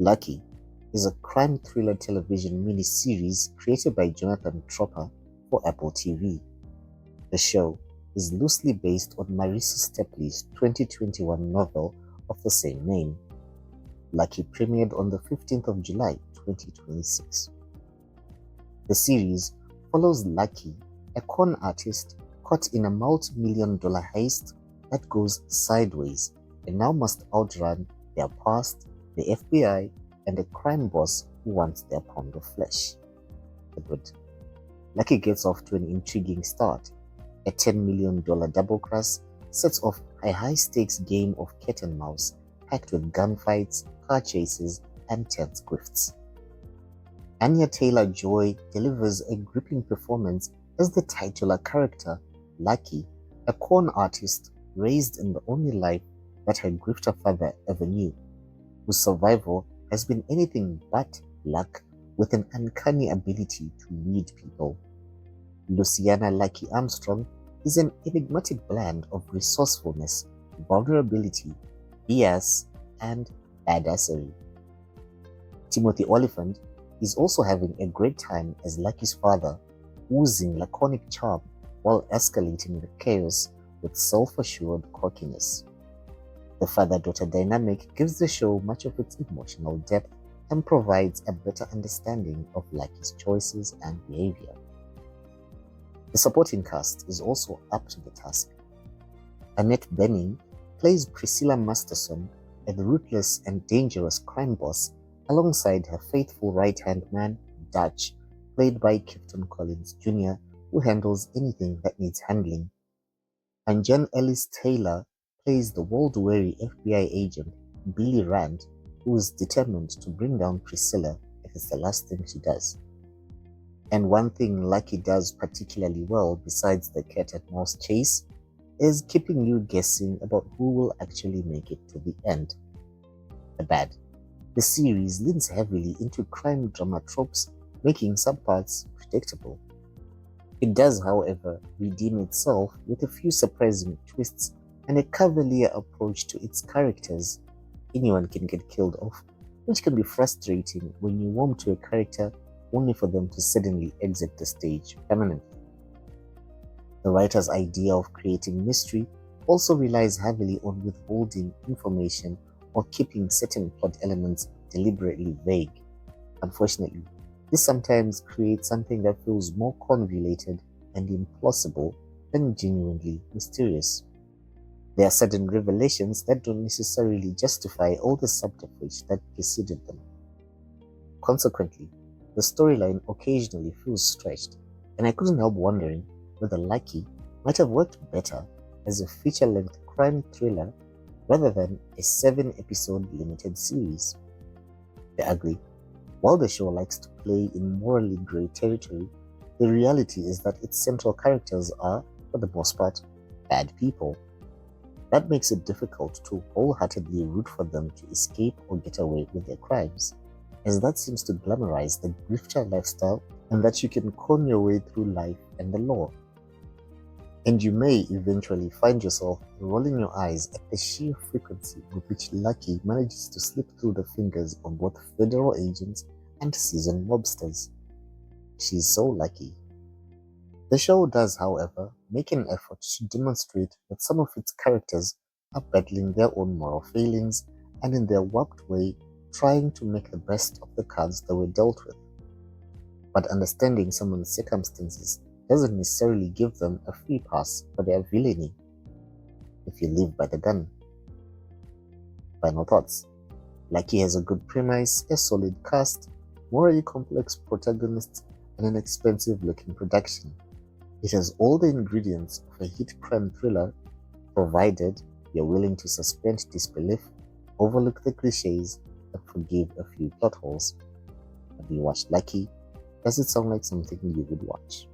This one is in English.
Lucky is a crime thriller television miniseries created by Jonathan Tropper for Apple TV. The show is loosely based on Marissa Stepley's 2021 novel of the same name. Lucky premiered on the 15th of July 2026. The series follows Lucky, a con artist caught in a multi-million-dollar heist that goes sideways and now must outrun their past, the FBI, and a crime boss who wants their pound of flesh. But Lucky gets off to an intriguing start. A $10 million double cross sets off a high-stakes game of cat and mouse packed with gunfights, car chases, and tense grifts. Anya Taylor-Joy delivers a gripping performance as the titular character, Lucky, a con artist raised in the only life that her grifter father ever knew, whose survival has been anything but luck, with an uncanny ability to read people. Luciana Lucky Armstrong is an enigmatic blend of resourcefulness, vulnerability, BS, and badassery. Timothy Oliphant is also having a great time as Lucky's father, oozing laconic charm while escalating the chaos with self-assured cockiness. The father-daughter dynamic gives the show much of its emotional depth and provides a better understanding of Lucky's choices and behavior. The supporting cast is also up to the task. Annette Bening plays Priscilla Masterson, a ruthless and dangerous crime boss, alongside her faithful right-hand man, Dutch, played by Clifton Collins Jr., who handles anything that needs handling. And Jen Ellis-Taylor plays the world-weary FBI agent, Billy Rand, who is determined to bring down Priscilla if it's the last thing she does. And one thing Lucky does particularly well, besides the cat and mouse chase, is keeping you guessing about who will actually make it to the end. The bad. The series leans heavily into crime drama tropes, making some parts predictable. It does, however, redeem itself with a few surprising twists and a cavalier approach to its characters. Anyone can get killed off, which can be frustrating when you warm to a character only for them to suddenly exit the stage permanently. The writer's idea of creating mystery also relies heavily on withholding information or keeping certain plot elements deliberately vague. Unfortunately, this sometimes creates something that feels more convoluted and implausible than genuinely mysterious. There are sudden revelations that don't necessarily justify all the subterfuge that preceded them. Consequently, the storyline occasionally feels stretched, and I couldn't help wondering whether Lucky might have worked better as a feature-length crime thriller rather than a 7-episode limited series. The ugly. While the show likes to play in morally grey territory, the reality is that its central characters are, for the most part, bad people. That makes it difficult to wholeheartedly root for them to escape or get away with their crimes, as that seems to glamorize the grifter lifestyle and that you can con your way through life and the law. And you may eventually find yourself rolling your eyes at the sheer frequency with which Lucky manages to slip through the fingers of both federal agents and seasoned mobsters. She's so lucky. The show does, however, make an effort to demonstrate that some of its characters are battling their own moral failings and in their warped way trying to make the best of the cards they were dealt with. But understanding someone's circumstances doesn't necessarily give them a free pass for their villainy, if you live by the gun. Final thoughts. Lucky has a good premise, a solid cast, morally complex protagonists, and an expensive-looking production. It has all the ingredients of a hit crime thriller, provided you're willing to suspend disbelief, overlook the cliches, and forgive a few plot holes. Have you watched Lucky? Does it sound like something you would watch?